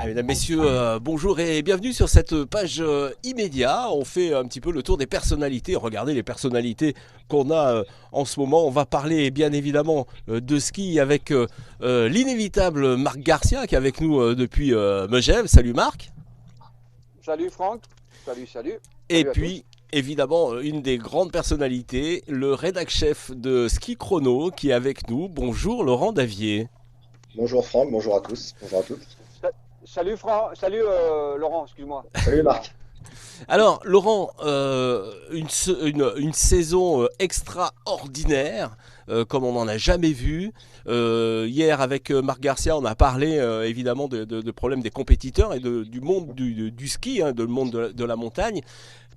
Mesdames, Messieurs, bonjour et bienvenue sur cette page immédiat. On fait un petit peu le tour des personnalités. Regardez les personnalités qu'on a en ce moment. On va parler bien évidemment de ski avec l'inévitable Marc Garcia qui est avec nous depuis Megève. Salut Marc. Salut Franck, salut, Et salut à tous. puis évidemment une des grandes personnalités, le rédac chef de Ski Chrono qui est avec nous. Bonjour Laurent Davier. Bonjour Franck, bonjour à tous, bonjour à toutes. Salut Franck, salut Laurent, excuse-moi. Salut Marc. Alors, Laurent, une saison extraordinaire, comme on n'en a jamais vu. Hier, avec Marc Garcia, on a parlé évidemment de problèmes des compétiteurs et du monde du ski, hein, de le monde de la montagne.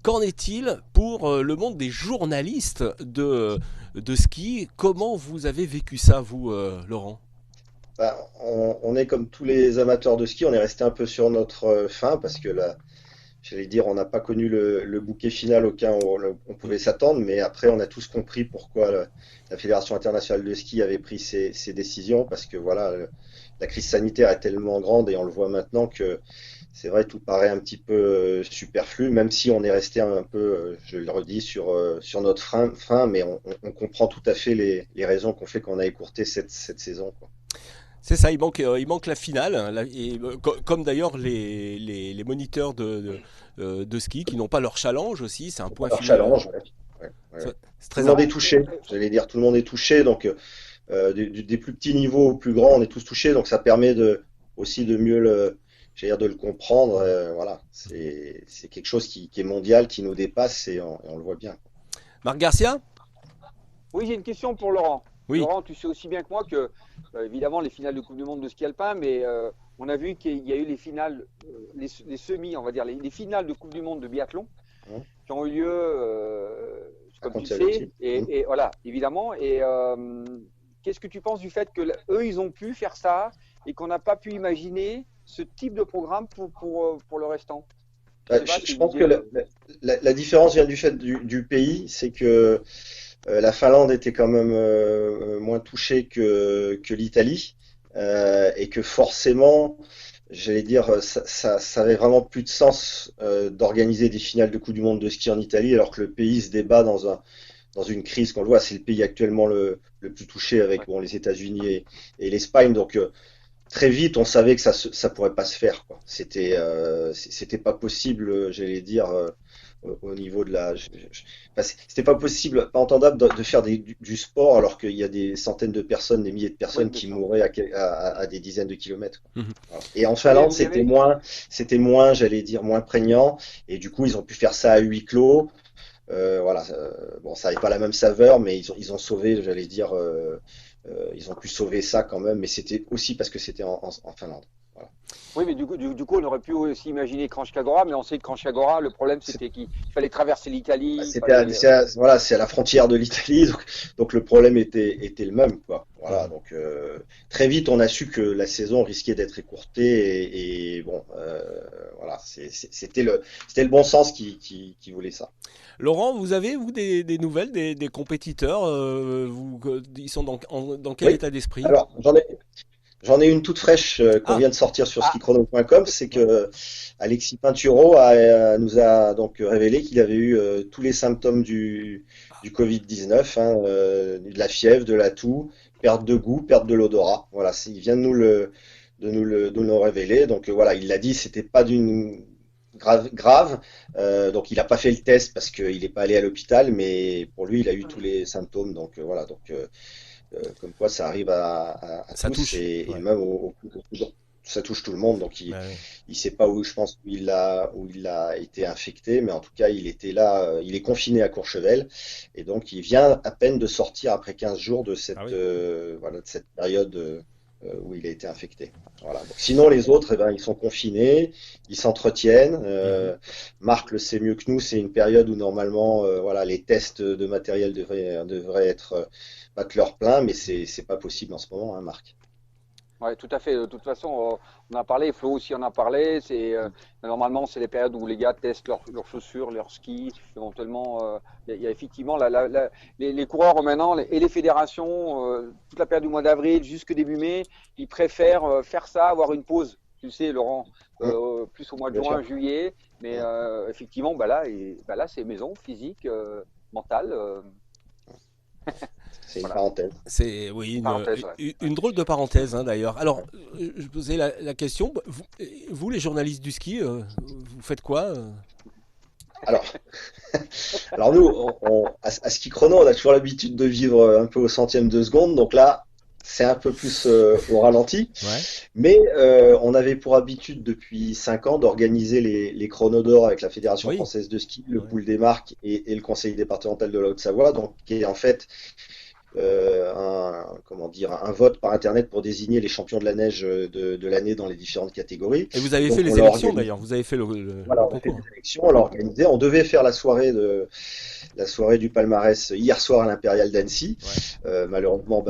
Qu'en est-il pour le monde des journalistes de ski? Comment vous avez vécu ça, vous, Laurent? On est comme tous les amateurs de ski, on est resté un peu sur notre faim parce que là, j'allais dire, on n'a pas connu le bouquet final auquel on pouvait s'attendre, mais après on a tous compris pourquoi la Fédération internationale de ski avait pris ces décisions parce que voilà, la crise sanitaire est tellement grande et on le voit maintenant que c'est vrai, tout paraît un petit peu superflu, même si on est resté un peu, je le redis, sur notre frein, mais on comprend tout à fait les raisons qu'on fait qu'on a écourté cette saison, quoi. C'est ça, il manque la finale, hein, comme d'ailleurs les moniteurs de ski qui n'ont pas leur challenge aussi, c'est un point Alors, final. challenge, ouais. Ouais, ouais, ouais. C'est Tout très le monde important. est touché, j'allais dire, tout le monde est touché, donc des plus petits niveaux aux plus grands, on est tous touchés, donc ça permet aussi de mieux j'allais dire, de le comprendre. Voilà, c'est quelque chose qui est mondial, qui nous dépasse et on le voit bien. Marc Garcia? Oui, j'ai une question pour Laurent. Oui. Laurent, tu sais aussi bien que moi que, évidemment, les finales de Coupe du Monde de ski alpin, mais on a vu qu'il y a eu les finales, les semis, on va dire, les finales de Coupe du Monde de biathlon Hein, qui ont eu lieu, à comme tu le Contiolati. sais, et voilà, évidemment. Et qu'est-ce que tu penses du fait que eux, ils ont pu faire ça et qu'on n'a pas pu imaginer ce type de programme pour le restant? Je sais pas, Je c'est une pense idée que de. la différence vient du fait du pays, c'est que la Finlande était quand même moins touchée que l'Italie et que forcément, j'allais dire, ça avait vraiment plus de sens d'organiser des finales de Coupe du Monde de ski en Italie alors que le pays se débat dans une crise qu'on le voit. C'est le pays actuellement le plus touché avec Ouais. bon, les États-Unis et l'Espagne. Donc très vite, on savait que ça pourrait pas se faire, quoi. C'était pas possible, j'allais dire, au niveau de enfin, c'était pas possible, pas entendable de faire du sport alors qu'il y a des centaines de personnes, des milliers de Oui, personnes bien qui sûr. mouraient à des dizaines de kilomètres, quoi. Mhm. Voilà. Et en Il y Finlande, avait, il y avait- j'allais dire, moins prégnant. Et du coup, ils ont pu faire ça à huis clos. Voilà, bon, ça n'avait pas la même saveur, mais ils ont sauvé, j'allais dire, ils ont pu sauver ça quand même, mais c'était aussi parce que c'était en Finlande. Voilà. Oui, mais du coup, on aurait pu aussi imaginer Kranjskagora, mais on sait que Kranjskagora, le problème, C'est- c'était qu'il fallait traverser l'Italie, il C'était fallait. voilà, c'est à la frontière de l'Italie, donc le problème était le même, quoi. Voilà, Mhm. donc très vite on a su que la saison risquait d'être écourtée et bon, voilà, c'était le bon sens qui voulait ça. Laurent, vous avez, vous, des nouvelles des compétiteurs ils sont dans quel Oui. état d'esprit? Alors j'en ai une toute fraîche qu'on Ah, vient de sortir sur Ah, skichrono.com, c'est ouais. que Alexis Pinturo nous a donc révélé qu'il avait eu tous les symptômes du Covid-19, hein, de la fièvre, de la toux, perte de goût, perte de l'odorat. Voilà, il vient de nous le révéler. Donc voilà, il l'a dit, c'était pas d'une grave. Donc il n'a pas fait le test parce qu'il n'est pas allé à l'hôpital, mais pour lui, il a eu tous les symptômes. Donc voilà, donc comme quoi ça arrive à Ça tous touche. et Ouais. même au plus grand. Ça touche tout le monde, donc Bah ouais. il sait pas où, je pense, où il a été infecté, mais en tout cas, il était là, il est confiné à Courchevel, et donc il vient à peine de sortir après 15 jours de Ah cette, oui. voilà, de cette période où il a été infecté. Voilà. Donc, sinon, les autres, eh ben, ils sont confinés, ils s'entretiennent. Mhm. Marc le sait mieux que nous, c'est une période où normalement, voilà, les tests de matériel devraient être battre leur plein, mais c'est pas possible en ce moment, hein, Marc. ouais, tout à fait. De toute façon, on en a parlé, Flo aussi en a parlé. Normalement, c'est les périodes où les gars testent leurs chaussures, leurs skis. Éventuellement, il y a effectivement les coureurs maintenant et les fédérations, toute la période du mois d'avril jusque début mai, ils préfèrent faire ça, avoir une pause. tu sais, Laurent, plus au mois de Bien juin, sûr. juillet. Mais effectivement, là, c'est maison, physique, mentale. C'est une Voilà, parenthèse. C'est oui une parenthèse, ouais. une drôle de parenthèse hein, d'ailleurs. Alors, Ouais. je posais la question, vous, les journalistes du ski, vous faites quoi Alors, alors nous, à Ski Chrono, on a toujours l'habitude de vivre un peu au centième de seconde. Donc là, c'est un peu plus au ralenti. Ouais, Mais on avait pour habitude depuis 5 ans d'organiser les chronos d'or avec la Fédération oui, française de ski, le ouais. pool des marques et le conseil départemental de la Haute-Savoie, donc qui est en fait comment dire, un vote par internet pour désigner les champions de la neige de l'année dans les différentes catégories. Et vous avez fait Donc on les l'a élections organisé. d'ailleurs, vous avez fait Voilà, le on a fait concours. des élections, on l'a organisé. On devait faire la soirée du palmarès hier soir à l'Impérial d'Annecy. Ouais, Malheureusement,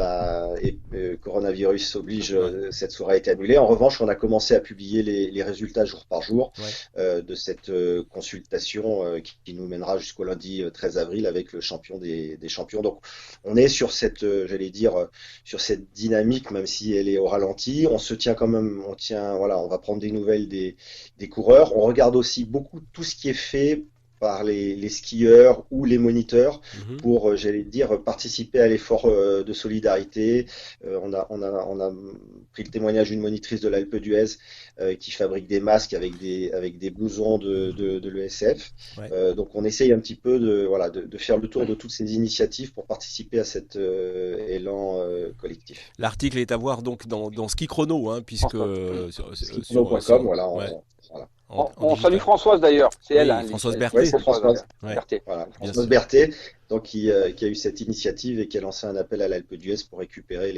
coronavirus oblige, ouais, cette soirée a été annulée. En revanche, on a commencé à publier les résultats jour par jour ouais. de cette consultation qui nous mènera jusqu'au lundi 13 avril avec le champion des champions. Donc, on est sur cette, j'allais dire, sur cette dynamique, même si elle est au ralenti. On se tient quand même, voilà, on va prendre des nouvelles des coureurs. On regarde aussi beaucoup tout ce qui est fait par les skieurs ou les moniteurs Mhm. pour, j'allais dire, participer à l'effort de solidarité. On a pris le témoignage d'une monitrice de l'Alpe d'Huez qui fabrique des masques avec des blousons de l'ESF. Ouais. Donc on essaye un petit peu voilà, de faire le tour de toutes ces initiatives pour participer à cet élan collectif. L'article est à voir donc dans Ski Chrono, hein, puisque Skichrono.com, voilà, ouais, voilà. en On salue digital. Françoise d'ailleurs, c'est elle, Oui, hein, Françoise Ouais, Berthet. c'est Françoise. Ouais, Berthet. Voilà, bien Françoise sûr. Berthet, donc qui a eu cette initiative et qui a lancé un appel à l'Alpe d'Huez pour récupérer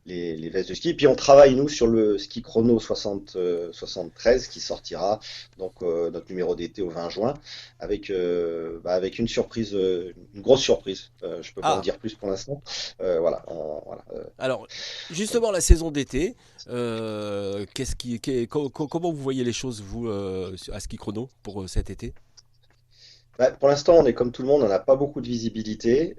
les vestes de ski. Et puis on travaille nous sur le ski chrono 73 qui sortira, donc notre numéro d'été au 20 juin, avec une surprise, une grosse surprise. Je peux pas en Ah, dire plus pour l'instant. Voilà, voilà. alors justement la saison d'été, comment vous voyez les choses vous à Ski Chrono pour cet été? Pour l'instant, on est comme tout le monde, on n'a pas beaucoup de visibilité.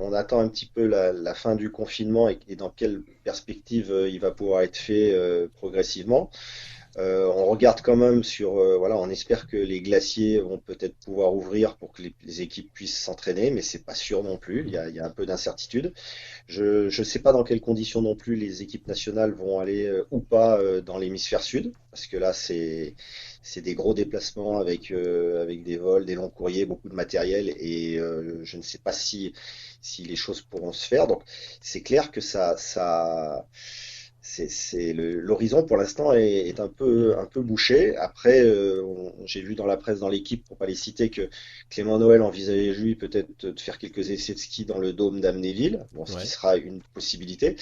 On attend un petit peu la fin du confinement et dans quelle perspective il va pouvoir être fait progressivement. On regarde quand même voilà, on espère que les glaciers vont peut-être pouvoir ouvrir pour que les équipes puissent s'entraîner, mais c'est pas sûr non plus. Il y a un peu d'incertitude. Je sais pas dans quelles conditions non plus les équipes nationales vont aller ou pas dans l'hémisphère sud, parce que là c'est des gros déplacements avec des vols, des longs courriers, beaucoup de matériel, et je ne sais pas si les choses pourront se faire. Donc c'est clair que l'horizon pour l'instant est Mhm. un peu bouché. Après, j'ai vu dans la presse, dans l'équipe, pour pas les citer, que Clément Noël envisageait lui peut-être de faire quelques essais de ski dans le dôme d'Amnéville, bon, ce qui Ouais. sera une possibilité.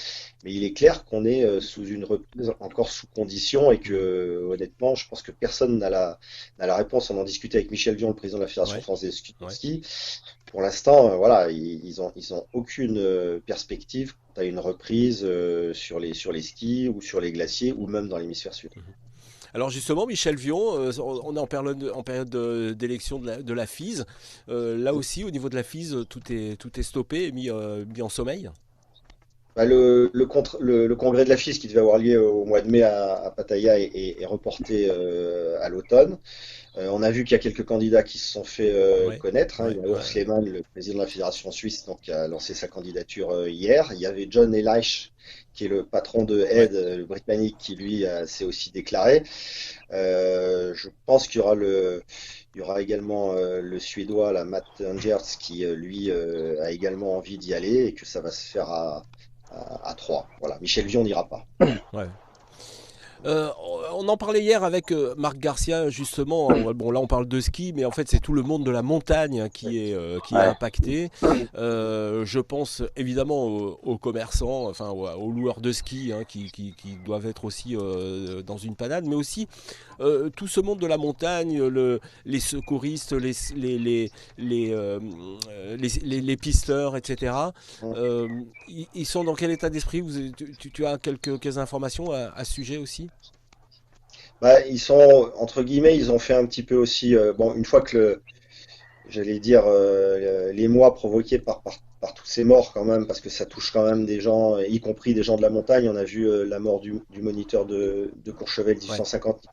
Mais il est clair qu'on est sous une reprise encore sous condition et Mhm. que honnêtement, je pense que personne n'a la réponse. On en discutait avec Michel Vion, le président de la Fédération Ouais. française de Ouais. ski. Pour l'instant, voilà, ils ont aucune perspective quant à une reprise sur les skis ou sur les glaciers ou même dans l'hémisphère sud. Alors justement, Michel Vion, on est en période d'élection de la FIS. Là aussi, au niveau de la FIS, tout est stoppé et mis en sommeil. Le congrès de la FIS qui devait avoir lieu au mois de mai à Pattaya est reporté à l'automne. On a vu qu'il y a quelques candidats qui se sont fait Ouais, connaître, hein. Il ouais, y a Urs ouais, Lehmann, le président de la Fédération suisse, donc, qui a lancé sa candidature hier. Il y avait John Elish, qui est le patron de ouais. Aide, le Britannique, qui lui s'est aussi déclaré. Je pense il y aura également le Suédois, la Matt Angers, qui lui a également envie d'y aller et que ça va se faire à trois. Voilà, Michel Vion n'ira pas. Ouais. Euh, on en parlait hier avec Marc Garcia justement. Bon, là on parle de ski, mais en fait c'est tout le monde de la montagne hein, qui est Ouais. impacté. Je pense évidemment aux commerçants, enfin aux loueurs de ski hein, qui doivent être aussi dans une panade, mais aussi tout ce monde de la montagne, les secouristes, les pisteurs, etc. Ils sont dans quel état d'esprit tu as quelques informations à ce sujet aussi? Ils sont, entre guillemets, ils ont fait un petit peu aussi, bon, une fois que j'allais dire, les mois provoqués par par tous ces morts quand même, parce que ça touche quand même des gens, y compris des gens de la montagne. On a vu la mort du moniteur de Courchevel Ouais. 1850,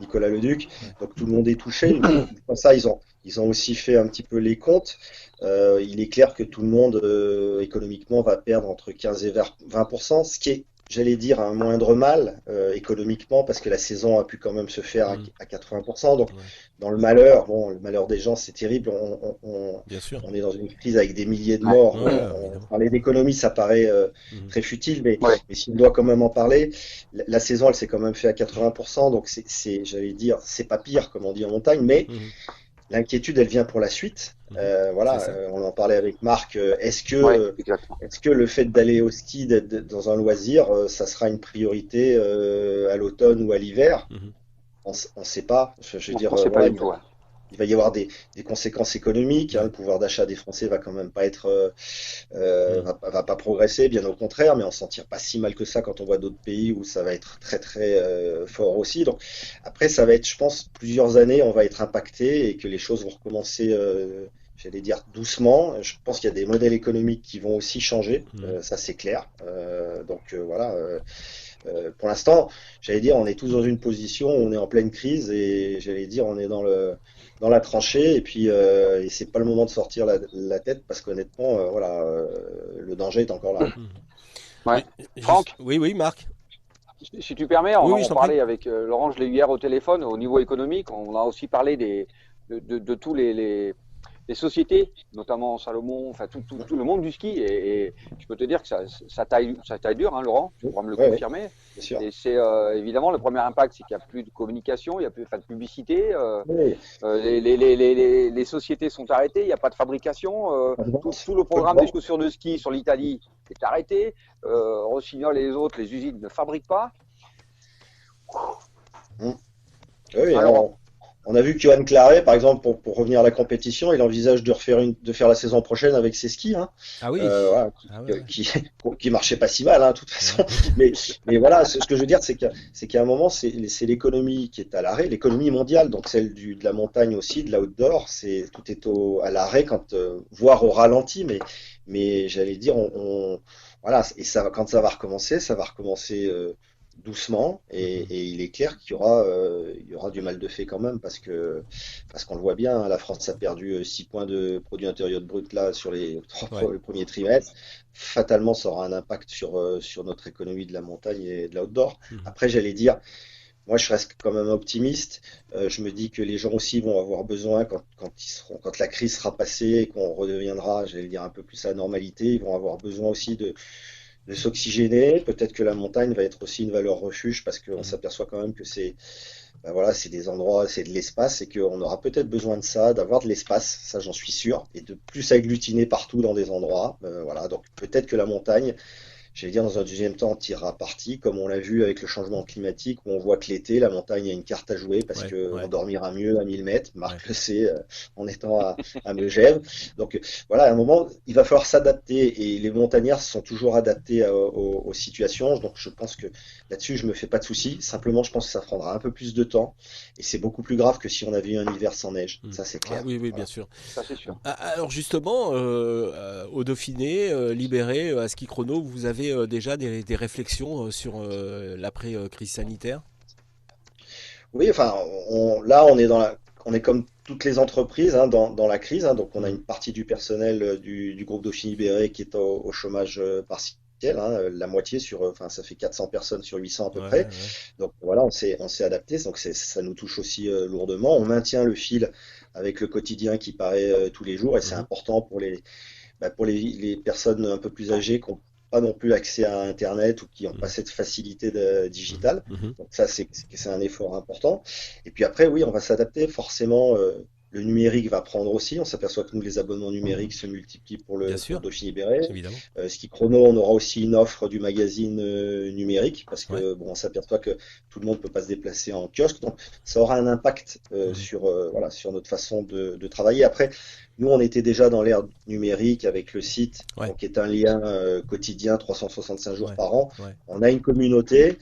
Nicolas Leduc. Ouais. Donc tout le monde est touché. Pour ça, ils ont aussi fait un petit peu les comptes. Il est clair que tout le monde, économiquement, va perdre entre 15 et 20%, ce qui est, j'allais dire, un moindre mal économiquement, parce que la saison a pu quand même se faire à 80%. Donc, Ouais. dans le malheur, bon, le malheur des gens, c'est terrible. Bien sûr. On est dans une crise avec des milliers de Ouais. morts. Ouais, évidemment. Parler d'économie, ça paraît Mhm. très futile, Ouais. mais si on doit quand même en parler, la saison, elle s'est quand même fait à 80%. Donc, j'allais dire, c'est pas pire, comme on dit en montagne, mais Mhm. l'inquiétude, elle vient pour la suite. C'est Voilà, ça. on en parlait avec Marc. Ouais, exactement. Est-ce que le fait d'aller au ski, d'être dans un loisir, ça sera une priorité à l'automne ou à l'hiver? Mhm. On ne sait pas. Je veux dire, On sait pas voilà, du tout. Ouais. il va y avoir des conséquences économiques. Ouais. Le pouvoir d'achat des Français va quand même pas être, Mhm. va pas progresser, bien au contraire, mais on s'en tire pas si mal que ça quand on voit d'autres pays où ça va être très très fort aussi. Donc après, ça va être, je pense, plusieurs années, on va être impacté et que les choses vont recommencer. J'allais dire doucement. Je pense qu'il y a des modèles économiques qui vont aussi changer, Mhm. ça c'est clair. Voilà. Pour l'instant, j'allais dire, on est tous dans une position où on est en pleine crise et j'allais dire, on est dans la tranchée et c'est pas le moment de sortir la tête parce qu'honnêtement, voilà, le danger est encore là. Mhm. Ouais. Oui, Franck, oui, oui, Marc. si tu permets, Oui, on oui, je en t'en prie. parlait avec Laurent, je l'ai eu hier au téléphone. Au niveau économique, on a aussi parlé de tous les sociétés, notamment Salomon, enfin tout le monde du ski. Et je peux te dire que ça taille dur, hein, Laurent, tu Oui, pourras me le ouais, ouais, confirmer. bien sûr. Et c'est évidemment le premier impact, c'est qu'il n'y a plus de communication, il n'y a plus enfin, de publicité. Oui, Les sociétés sont arrêtées, il n'y a pas de fabrication. pas de vente, Tout le peu de programme des vente. chaussures de ski sur l'Italie est arrêté. Rossignol et les autres, les usines ne fabriquent pas. Hum. Oui, Hein, hein, Laurent? on a vu que Johan Claret, par exemple, pour revenir à la compétition, il envisage de faire la saison prochaine avec ses skis, hein. Ah oui. Voilà, Ah ouais, ouais. qui marchait pas si mal, hein, de toute façon. Ouais. Mais, mais voilà, ce que je veux dire, c'est qu'à un moment, c'est l'économie qui est à l'arrêt, l'économie mondiale, donc celle de la montagne aussi, de l'outdoor, tout est à l'arrêt, voire au ralenti, mais j'allais dire, voilà, et ça, quand ça va recommencer doucement, Mhm. et il est clair il y aura du mal de fait quand même, parce qu'on le voit bien, hein, la France a perdu 6 points de produit intérieur brut là sur les Ouais. le premier trimestre. Fatalement, ça aura un impact sur notre économie de la montagne et de l'outdoor. Mhm. Après, j'allais dire, moi je reste quand même optimiste. Je me dis que les gens aussi vont avoir besoin, quand la crise sera passée et qu'on redeviendra, j'allais dire, un peu plus à la normalité, ils vont avoir besoin aussi de s'oxygéner. Peut-être que la montagne va être aussi une valeur refuge parce qu'on Mhm. s'aperçoit quand même que ben voilà, c'est des endroits, c'est de l'espace et qu'on aura peut-être besoin de ça, d'avoir de l'espace, ça j'en suis sûr, et de plus agglutiner partout dans des endroits. Voilà, donc peut-être que la montagne, j'allais dire, dans un deuxième temps, on tirera parti, comme on l'a vu avec le changement climatique, où on voit que l'été, la montagne a une carte à jouer parce Ouais, qu'on ouais, dormira mieux à 1000 mètres. ouais. Marc le sait, en étant à Megève. Donc voilà, à un moment, il va falloir s'adapter et les montagnards sont toujours adaptés aux situations. Donc je pense que là-dessus, je me fais pas de soucis. Simplement, je pense que ça prendra un peu plus de temps et c'est beaucoup plus grave que si on avait eu un hiver sans neige. Mhm. Ça, c'est Ah clair. oui, oui, bien Voilà. sûr. Ça, c'est sûr. Ah, alors justement, au Dauphiné, Libéré, à Ski Chrono, vous avez déjà des réflexions sur l'après-crise sanitaire? Oui, enfin, là, on est comme toutes les entreprises, hein, dans la crise, hein. Donc, on a Mhm. une partie du personnel du groupe Dauphine Libéré qui est au chômage partiel, hein, la moitié enfin, ça fait 400 personnes sur 800 à peu Ouais, près. ouais, ouais. Donc, voilà, on s'est adapté. Donc, ça nous touche aussi lourdement. On maintient le fil avec le quotidien qui paraît tous les jours et c'est Mhm. important pour les personnes un peu plus âgées qui n'ont pas non plus accès à Internet ou qui n'ont pas Mhm. cette facilité Mhm. digitale. Mhm. Donc ça, c'est un effort important. Et puis après, oui, on va s'adapter. Forcément, le numérique va prendre aussi. On s'aperçoit que nous, les abonnements numériques se multiplient pour Bien le sûr, groupe Dauphine Libéré. évidemment. Ski Chrono, on aura aussi une offre du magazine numérique parce Ouais. que bon, on s'aperçoit que tout le monde peut pas se déplacer en kiosque. Donc ça aura un impact Mhm. voilà, sur notre façon de travailler. Après, nous, on était déjà dans l'ère numérique avec le site, Ouais, donc qui est un lien quotidien 365 jours ouais, par an. ouais. On a une communauté.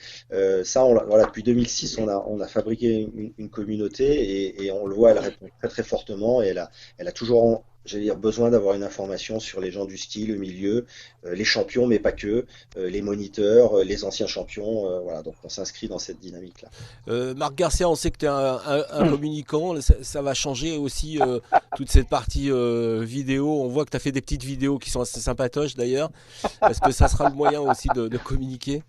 Ça, voilà, depuis 2006, on a fabriqué une communauté et on le voit, elle répond très très fortement et elle a toujours j'allais dire, besoin d'avoir une information sur les gens du ski, le milieu, les champions, mais pas que, les moniteurs, les anciens champions. Voilà, donc on s'inscrit dans cette dynamique-là. Marc Garcia, on sait que tu es un communicant. Ça va changer aussi toute cette partie vidéo. On voit que tu as fait des petites vidéos qui sont assez sympatoches d'ailleurs. Est-ce que ça sera le moyen aussi de communiquer?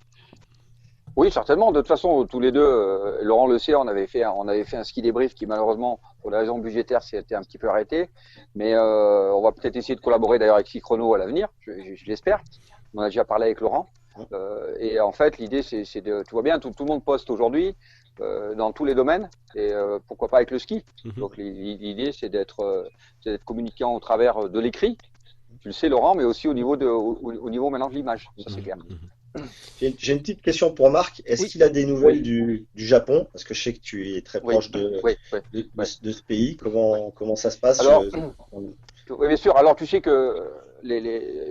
Oui, certainement. De toute façon, tous les deux, Laurent le sait, on avait fait un ski débrief qui malheureusement, pour des raisons budgétaires, s'était un petit peu arrêté. Mais on va peut-être essayer de collaborer d'ailleurs avec Ski Chrono à l'avenir, je l'espère. On a déjà parlé avec Laurent. Et en fait, l'idée, c'est de, tu vois bien, tout le monde poste aujourd'hui dans tous les domaines. Et pourquoi pas avec le ski. Donc l'idée, c'est d'être communicant au travers de l'écrit. Tu le sais, Laurent, mais aussi au niveau maintenant de l'image. Ça, c'est clair. J'ai une petite question pour Marc. Est-ce Oui. qu'il a des nouvelles du Japon? Parce que je sais que tu es très Oui. proche de ce pays. Comment ça se passe? Alors, oui, bien sûr. Alors, tu sais que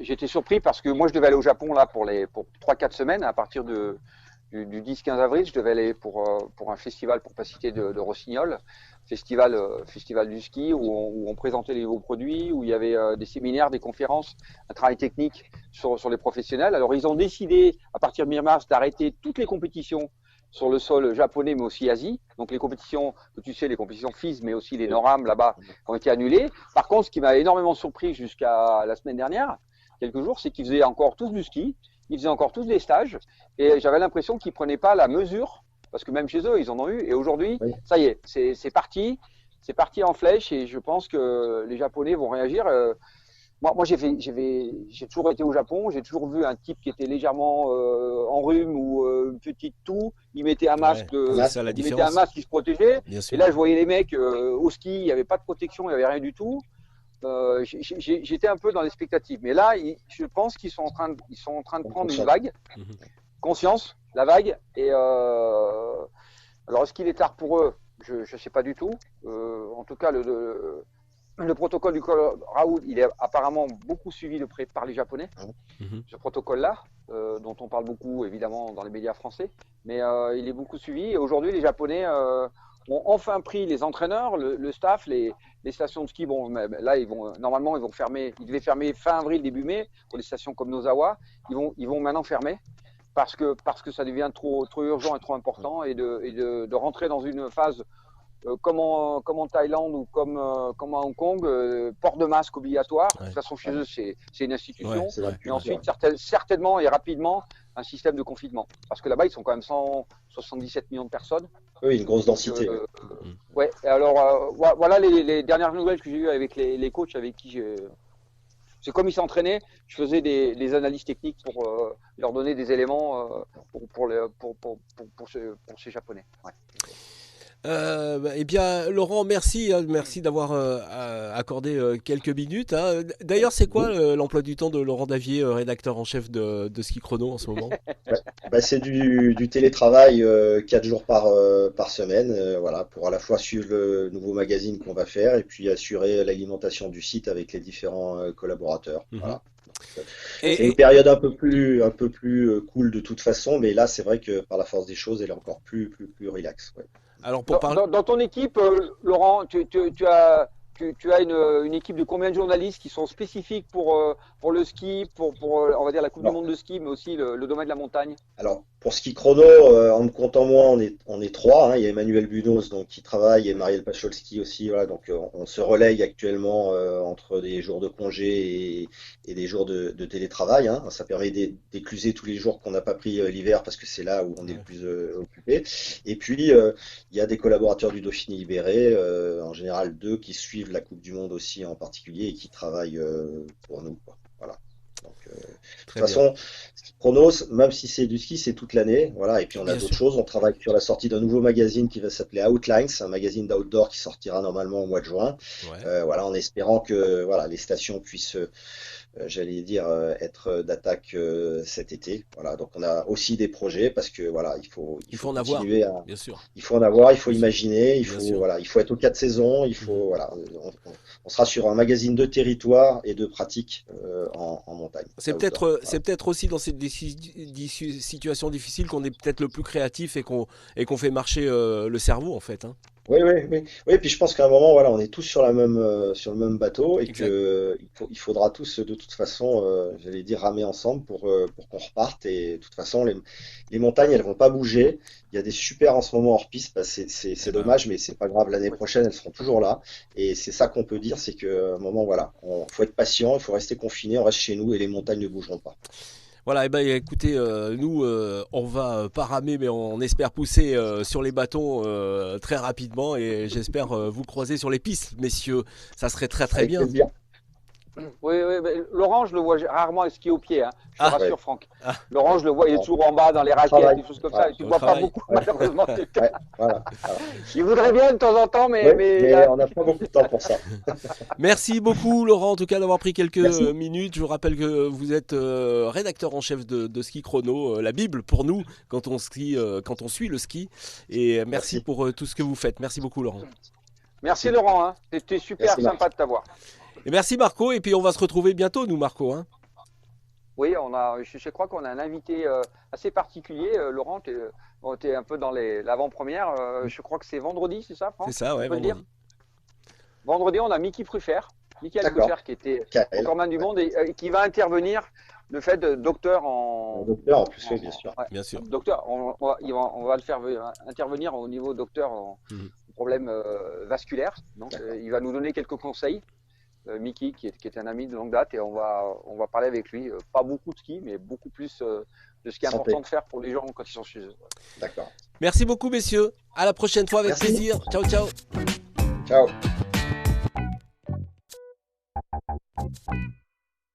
j'étais surpris parce que moi, je devais aller au Japon là pour 3-4 semaines à partir du 10-15 avril. Je devais aller pour un festival, pour pas citer de Rossignol, festival du ski où on présentait les nouveaux produits, où il y avait des séminaires, des conférences, un travail technique sur les professionnels. Alors, ils ont décidé à partir de mi-mars d'arrêter toutes les compétitions sur le sol japonais, mais aussi Asie. Donc les compétitions, que tu sais, les compétitions FIS, mais aussi les NORAM là-bas, ont été annulées. Par contre, ce qui m'a énormément surpris jusqu'à la semaine dernière, quelques jours, c'est qu'ils faisaient encore tous du ski, ils faisaient encore tous des stages, et j'avais l'impression qu'ils prenaient pas la mesure, parce que même chez eux, ils en ont eu, et aujourd'hui, ça y est, c'est parti en flèche, et je pense que les Japonais vont réagir. Moi, j'ai toujours été au Japon. J'ai toujours vu un type qui était légèrement en rhume ou une petite toux. Il mettait un masque, c'est ça, la différence. Qui se protégeait. Bien sûr. Et là, je voyais les mecs au ski. Il n'y avait pas de protection, il n'y avait rien du tout. J'étais un peu dans l'expectative. Mais là, je pense qu'ils sont en train de prendre une vague. Conscience, la vague. Et alors, est-ce qu'il est tard pour eux? Je ne sais pas du tout. En tout cas, le protocole du col Raoult, il est apparemment beaucoup suivi de près par les Japonais, ce protocole-là, dont on parle beaucoup évidemment dans les médias français, mais il est beaucoup suivi. Et aujourd'hui, les Japonais ont enfin pris les entraîneurs, le staff, les stations de ski. Bon, là, normalement, ils devaient fermer fin avril, début mai, pour les stations comme Nozawa. Ils vont maintenant fermer. Parce que ça devient trop urgent et trop important, et de rentrer dans une phase comme en Thaïlande ou comme à Hong Kong, port de masque obligatoire. De toute façon, chez eux, c'est une institution. Et ensuite, certainement et rapidement, un système de confinement. Parce que là-bas, ils sont quand même 177 millions de personnes. Oui, une grosse densité. Ouais. Et alors, voilà les dernières nouvelles que j'ai eues avec les coachs avec qui c'est comme ils s'entraînaient, je faisais des analyses techniques pour leur donner des éléments pour ces Japonais. Ouais. Eh bien, Laurent, merci d'avoir accordé quelques minutes. D'ailleurs, c'est quoi l'emploi du temps de Laurent Davier, rédacteur en chef de Ski Chrono en ce moment? C'est du télétravail 4 jours par semaine, voilà, pour à la fois suivre le nouveau magazine qu'on va faire et puis assurer l'alimentation du site avec les différents collaborateurs. Voilà. C'est une période un peu plus cool de toute façon, mais là, c'est vrai que par la force des choses, elle est encore plus relax. Ouais. Alors, dans ton équipe, Laurent, tu as une équipe de combien de journalistes qui sont spécifiques pour le ski, pour on va dire la Coupe du Monde de ski, mais aussi le domaine de la montagne? Alors, pour Ski Chrono, en me comptant moi, on est trois. Il y a Emmanuel Bunos donc, qui travaille et Marielle Pacholski aussi. Voilà, donc on se relaye actuellement entre des jours de congé et des jours de télétravail. Ça permet d'écluser tous les jours qu'on n'a pas pris l'hiver parce que c'est là où on est le plus occupé. Et puis, il y a des collaborateurs du Dauphiné Libéré, en général 2 qui suivent la Coupe du Monde aussi en particulier et qui travaillent pour nous, quoi. Voilà. Donc, de toute façon, Ski Chrono, même si c'est du ski, c'est toute l'année. Voilà. Et puis on a d'autres choses. On travaille sur la sortie d'un nouveau magazine qui va s'appeler Outlines, un magazine d'outdoor qui sortira normalement au mois de juin. Voilà, en espérant que les stations puissent, j'allais dire, être d'attaque cet été. Voilà. Donc on a aussi des projets parce que il faut continuer à. Bien sûr. Il faut en avoir, il faut imaginer, il faut être au cas de saison. Il faut on sera sur un magazine de territoire et de pratique en montagne. C'est peut-être aussi dans cette situation difficile qu'on est peut-être le plus créatif et qu'on fait marcher le cerveau en fait. Oui, oui, oui. Oui, puis je pense qu'à un moment, voilà, on est tous sur le même bateau et Exact. que il faudra tous, de toute façon, j'allais dire, ramer ensemble pour qu'on reparte. Et de toute façon, les montagnes, elles vont pas bouger. Il y a des super en ce moment hors piste. Bah, Eh c'est ben, dommage, mais c'est pas grave. L'année Oui. prochaine, elles seront toujours là. Et c'est ça qu'on peut dire, c'est qu'à un moment, voilà, faut être patient, il faut rester confiné, on reste chez nous et les montagnes ne bougeront pas. voilà, et ben écoutez, nous, on va pas ramer, mais on espère pousser sur les bâtons très rapidement et j'espère vous croiser sur les pistes, messieurs. Ça serait très très Avec bien. plaisir. Oui, oui, mais Laurent, je le vois rarement skier au pied, hein. Je te Ah, Ouais. rassure, Franck. ah, Laurent, je le vois, il est Bon, toujours en bas dans les on raquettes, travaille. des choses comme ça. Voilà. Et tu ne au vois pas travail. beaucoup, Ouais, malheureusement. ouais, voilà, voilà. Il voudrait bien de temps en temps, Oui, mais mais on n'a pas beaucoup de temps pour ça. Merci beaucoup, Laurent, en tout cas, d'avoir pris quelques Merci. minutes. Je vous rappelle que vous êtes rédacteur en chef de Ski Chrono, la Bible pour nous quand on skie, quand on suit le ski. Et merci Merci. pour tout ce que vous faites. Merci beaucoup, Laurent. merci Merci. Laurent, hein. C'était super Merci Marc. sympa de t'avoir. Et merci, Marco. Et puis, on va se retrouver bientôt, nous, Marco, hein. Oui, je crois qu'on a un invité assez particulier. Laurent, tu es, un peu dans l'avant-première. Je crois que c'est vendredi, c'est ça, C'est Franck? ça, On ouais, peut le dire? vendredi. Vendredi, on a Mickey Pruffert, Michael D'accord. Pruffert, qui était Kael. recordman du Ouais. monde et qui va intervenir le fait de docteur Un en, docteur en plus, oui, bien en- sûr. ouais, Bien sûr. docteur. On va le faire intervenir au niveau docteur en Mhm. problèmes vasculaires. Donc, D'accord. il va nous donner quelques conseils. Mickey, qui est un ami de longue date, et on va parler avec lui. Pas beaucoup de ski, mais beaucoup plus de ce qui est important Santé. de faire pour les gens quand ils sont chez eux. D'accord. Merci beaucoup, messieurs. À la prochaine fois avec Merci. plaisir. Ciao, ciao. Ciao.